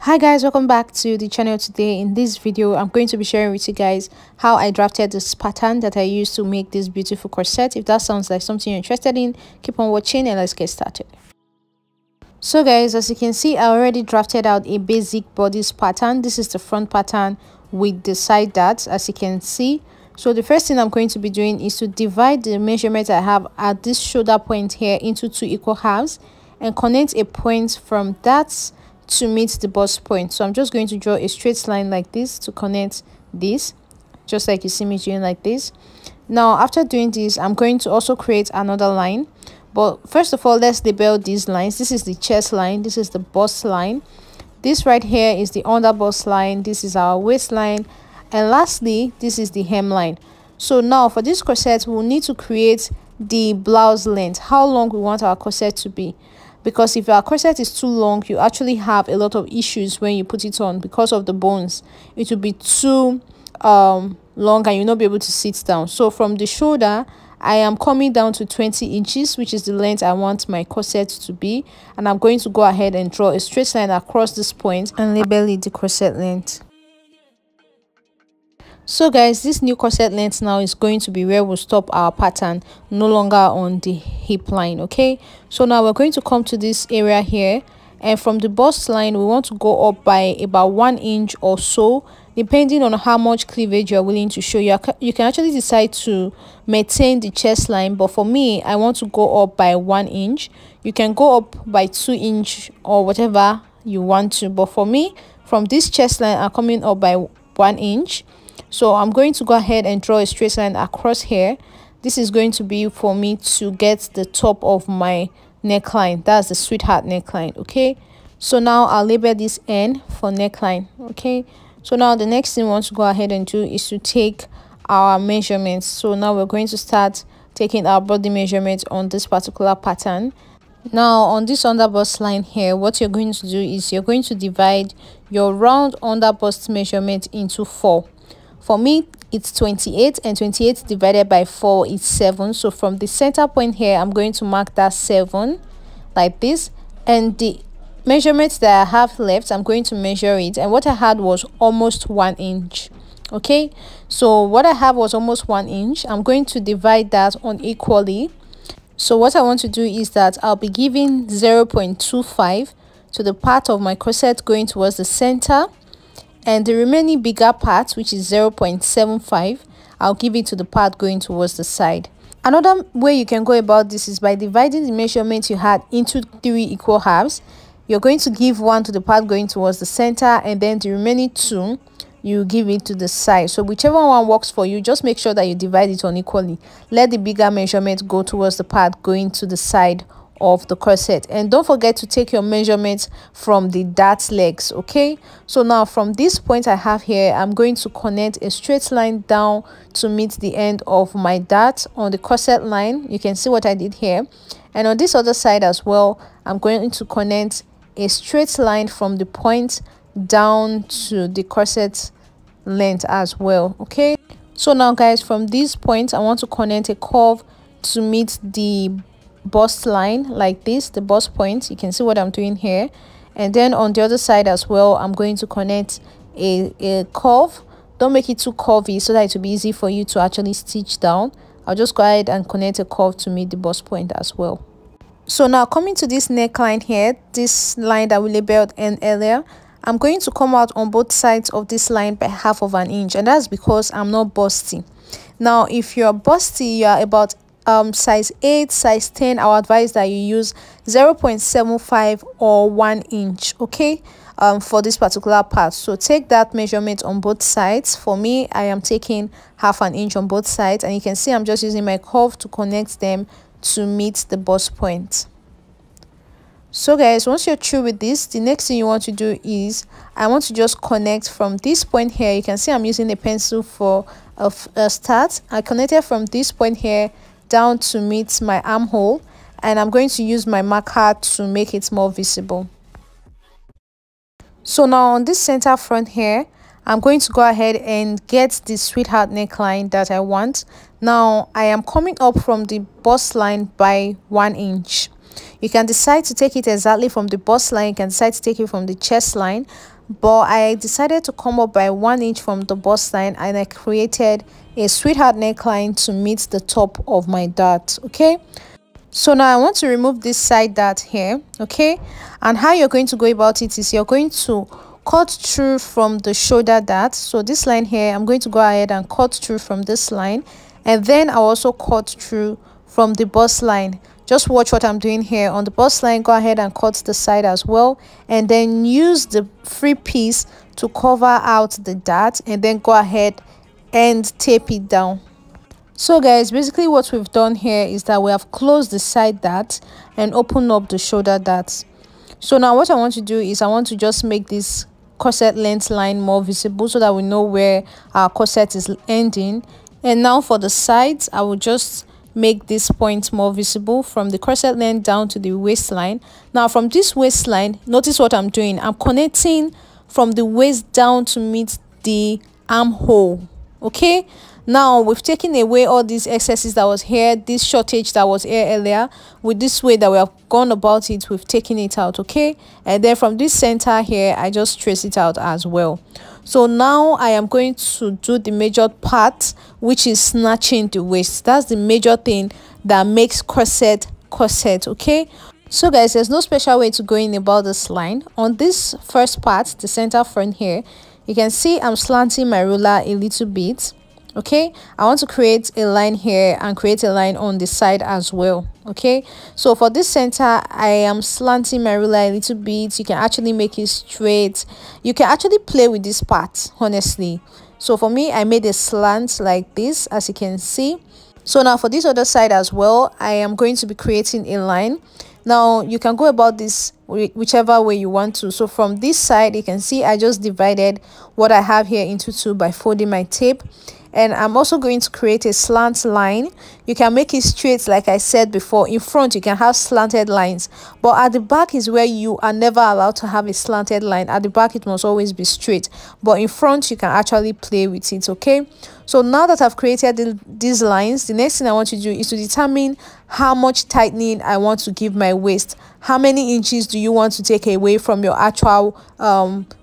Hi guys, welcome back to the channel. Today in this video I'm going to be sharing with you guys how I drafted this pattern that I used to make this beautiful corset. If that sounds like something you're interested in, keep on watching and let's get started. So guys, as you can see, I already drafted out a basic bodice pattern. This is the front pattern with the side darts, as you can see. So the first thing I'm going to be doing is to divide the measurement I have at this shoulder point here into 2 equal halves and connect a point from that to meet the bust point. So I'm just going to draw a straight line like this to connect this, just like you see me doing like this. Now after doing this, I'm going to also create another line, but first of all, let's label these lines. This is the chest line, this is the bust line, this right here is the under bust line, this is our waistline, and lastly this is the hemline. So now for this corset, we'll need to create the blouse length, how long we want our corset to be, because if our corset is too long, you actually have a lot of issues when you put it on because of the bones. It will be too long and you'll not be able to sit down. So from the shoulder, I am coming down to 20 inches, which is the length I want my corset to be, and I'm going to go ahead and draw a straight line across this point and label it the corset length. So guys, this new corset length now is going to be where we'll stop our pattern, no longer on the hip line. Okay, so now we're going to come to this area here, and from the bust line we want to go up by about 1 inch or so, depending on how much cleavage you're willing to show. You can actually decide to maintain the chest line, but for me, I want to go up by 1 inch. You can go up by 2 inch or whatever you want to, but for me, from this chest line, I'm coming up by 1 inch. So I'm going to go ahead and draw a straight line across here. This is going to be for me to get the top of my neckline. That's the sweetheart neckline. Okay, so now I'll label this N for neckline. Okay, so now the next thing we want to go ahead and do is to take our measurements. So now we're going to start taking our body measurements on this particular pattern. Now on this under bust line here, what you're going to do is you're going to divide your round under bust measurement into 4. For me, it's 28, and 28 divided by 4 is 7. So from the center point here, I'm going to mark that 7 like this. And the measurements that I have left, I'm going to measure it. And what I had was almost 1 inch. Okay, so what I have was almost 1 inch. I'm going to divide that unequally. So what I want to do is that I'll be giving 0.25 to the part of my corset going towards the center, and the remaining bigger part, which is 0.75, I'll give it to the part going towards the side. Another way you can go about this is by dividing the measurement you had into 3 equal halves. You're going to give 1 to the part going towards the center, and then the remaining 2 you give it to the side. So whichever one works for you, just make sure that you divide it unequally. Let the bigger measurement go towards the part going to the side of the corset, and don't forget to take your measurements from the dart legs. Okay, so now from this point I have here, I'm going to connect a straight line down to meet the end of my dart on the corset line. You can see what I did here, and on this other side as well, I'm going to connect a straight line from the point down to the corset length as well. Okay, so now guys, from this point I want to connect a curve to meet the bust line like this, the bust point. You can see what I'm doing here, and then on the other side as well, I'm going to connect a curve. Don't make it too curvy so that it will be easy for you to actually stitch down. I'll just go ahead and connect a curve to meet the bust point as well. So now coming to this neckline here, this line that we labeled N earlier, I'm going to come out on both sides of this line by half of an inch, and that's because I'm not busty. Now if you're busty, you are about size 8, size 10, I would advise that you use 0.75 or 1 inch. Okay, for this particular part. So take that measurement on both sides. For me, I am taking half an inch on both sides, and you can see I'm just using my curve to connect them to meet the bust point. So guys, once you're through with this, the next thing you want to do is I want to just connect from this point here. You can see I'm using a pencil for a start. I connected from this point here down to meet my armhole, and I'm going to use my marker to make it more visible. So now on this center front here, I'm going to go ahead and get the sweetheart neckline that I want. Now I am coming up from the bust line by 1 inch. You can decide to take it exactly from the bust line, you can decide to take it from the chest line. but I decided to come up by 1 inch from the bust line, and I created a sweetheart neckline to meet the top of my dart. Okay, so now I want to remove this side dart here. Okay, and how you're going to go about it is you're going to cut through from the shoulder dart. So this line here, I'm going to go ahead and cut through from this line, and then I'll also cut through from the bust line. Just watch what I'm doing here. On the bust line, go ahead and cut the side as well, and then use the free piece to cover out the dart, and then go ahead and tape it down. So guys, basically what we've done here is that we have closed the side dart and opened up the shoulder dart. So now what I want to do is I want to just make this corset length line more visible so that we know where our corset is ending. And now for the sides, I will just make this point more visible from the corset length down to the waistline. Now from this waistline, notice what I'm doing. I'm connecting from the waist down to meet the armhole. Okay, now we've taken away all these excesses that was here, this shortage that was here earlier. With this way that we have gone about it, we've taken it out. Okay, and then from this center here, I just trace it out as well. So now I am going to do the major part, which is snatching the waist. That's the major thing that makes corset. Okay, so guys, there's no special way to go in about this line. On this first part, the center front here, you can see I'm slanting my ruler a little bit. Okay, I want to create a line here and create a line on the side as well. Okay, so for this center, I am slanting my ruler a little bit. You can actually make it straight. You can actually play with this part, honestly. So for me, I made a slant like this, as you can see. So now for this other side as well, I am going to be creating a line. Now you can go about this whichever way you want to. So from this side, you can see I just divided what I have here into two by folding my tape. And I'm also going to create a slant line. You can make it straight, like I said before. In front, you can have slanted lines, but at the back is where you are never allowed to have a slanted line. At the back, it must always be straight, but in front, you can actually play with it. Okay, so now that I've created these lines, the next thing I want to do is to determine how much tightening I want to give my waist. How many inches do you want to take away from your actual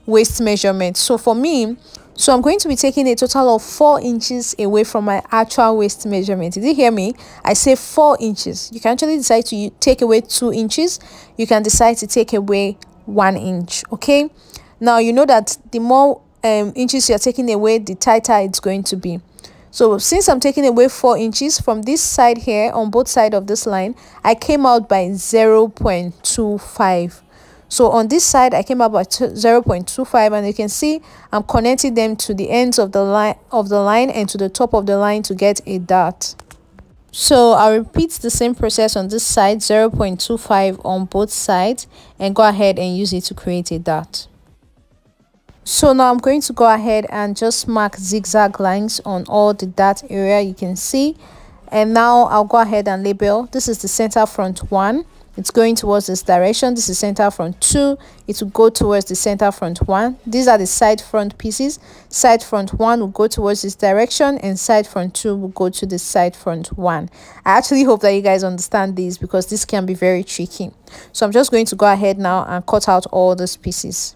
waist measurement? So for me, I'm going to be taking a total of 4 inches away from my actual waist measurement. Did you hear me? I say 4 inches. You can actually decide to take away 2 inches. You can decide to take away 1 inch. Okay, now you know that the more inches you're taking away, the tighter it's going to be. So since I'm taking away 4 inches from this side here, on both sides of this line, I came out by 0.25. So on this side, I came up by 0.25, and you can see I'm connecting them to the ends of the line and to the top of the line to get a dart. So I'll repeat the same process on this side, 0.25 on both sides, and go ahead and use it to create a dart. So now I'm going to go ahead and just mark zigzag lines on all the dart area you can see. And now I'll go ahead and label. This is the center front 1. It's going towards this direction. This is center front 2. It will go towards the center front 1. These are the side front pieces. Side front 1 will go towards this direction, and side front 2 will go to the side front 1. I actually hope that you guys understand this, because this can be very tricky. So I'm just going to go ahead now and cut out all these pieces.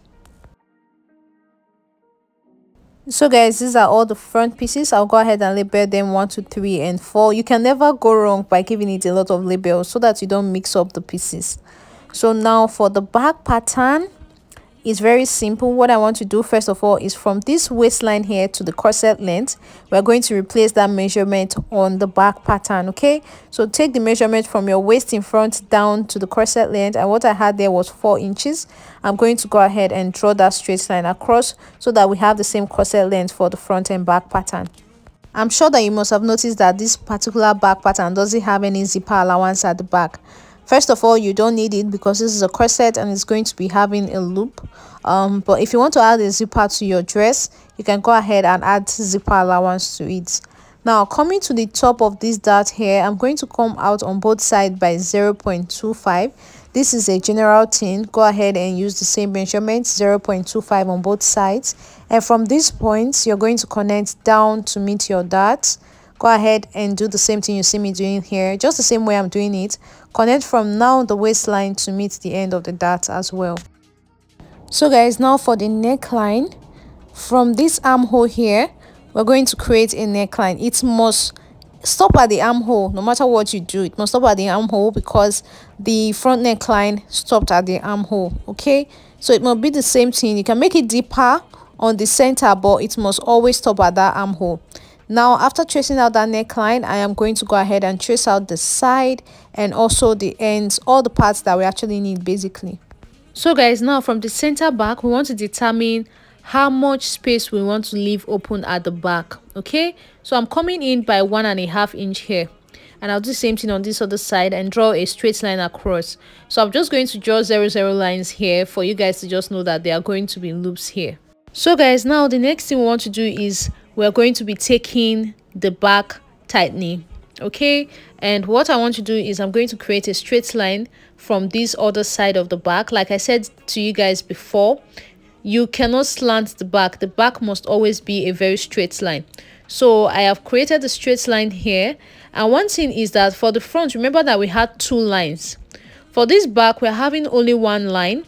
So guys, these are all the front pieces. I'll go ahead and label them 1, 2, 3, and 4. You can never go wrong by giving it a lot of labels so that you don't mix up the pieces. So now for the back pattern, it's very simple. What I want to do first of all is from this waistline here to the corset length, we're going to replace that measurement on the back pattern. Okay, so take the measurement from your waist in front down to the corset length, and what I had there was 4 inches. I'm going to go ahead and draw that straight line across so that we have the same corset length for the front and back pattern. I'm sure that you must have noticed that this particular back pattern doesn't have any zipper allowance at the back. First of all, you don't need it because this is a corset and it's going to be having a loop. But if you want to add a zipper to your dress, you can go ahead and add zipper allowance to it. Now, coming to the top of this dart here, I'm going to come out on both sides by 0.25. This is a general thing. Go ahead and use the same measurement, 0.25 on both sides. And from this point, you're going to connect down to meet your dart. Go ahead and do the same thing you see me doing here, just the same way I'm doing it. Connect from now the waistline to meet the end of the dart as well. So guys, now for the neckline, from this armhole here, we're going to create a neckline. It must stop at the armhole. No matter what you do, it must stop at the armhole because the front neckline stopped at the armhole. Okay, so it must be the same thing. You can make it deeper on the center, but it must always stop at that armhole. Now after tracing out that neckline, I am going to go ahead and trace out the side and also the ends, all the parts that we actually need basically. So guys, now from the center back, we want to determine how much space we want to leave open at the back. Okay, so I'm coming in by 1.5 inch here, and I'll do the same thing on this other side and draw a straight line across. So I'm just going to draw 0 lines here for you guys to just know that there are going to be loops here. So guys, now the next thing we want to do is we're going to be taking the back tightening. Okay, and what I want to do is I'm going to create a straight line from this other side of the back. Like I said to you guys before, you cannot slant the back must always be a very straight line. So I have created a straight line here, and one thing is that for the front, remember that we had 2 lines. For this back, we're having only 1 line,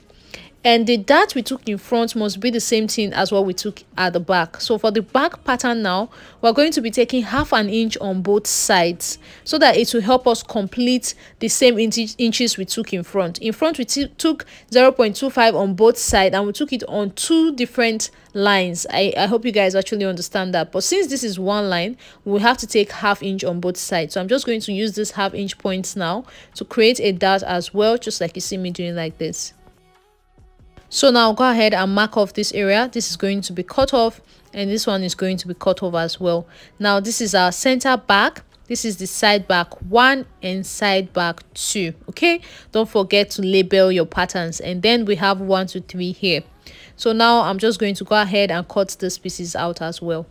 and the dart we took in front must be the same thing as what we took at the back. So for the back pattern now, we're going to be taking 1/2 inch on both sides so that it will help us complete the same inches we took in front. In front, we took 0.25 on both sides, and we took it on 2 different lines. I hope you guys actually understand that. But since this is 1 line, we have to take 1/2 inch on both sides. So I'm just going to use this 1/2 inch points now to create a dart as well, just like you see me doing like this. So now go ahead and mark off this area. This is going to be cut off, and this one is going to be cut off as well. Now this is our center back, this is the side back 1 and side back 2. Okay, don't forget to label your patterns. And then we have 1 2 3 here. So now I'm just going to go ahead and cut these pieces out as well.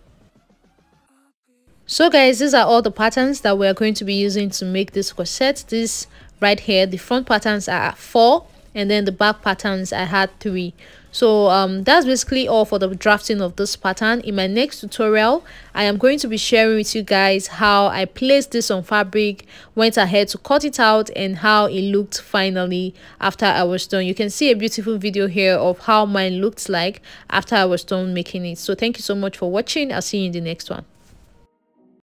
So guys, these are all the patterns that we are going to be using to make this corset. This right here, the front patterns are 4, and then the back patterns I had 3. So that's basically all for the drafting of this pattern. In my next tutorial, I am going to be sharing with you guys how I placed this on fabric, went ahead to cut it out, and how it looked finally after I was done. You can see a beautiful video here of how mine looked like after I was done making it. So thank you so much for watching. I'll see you in the next one.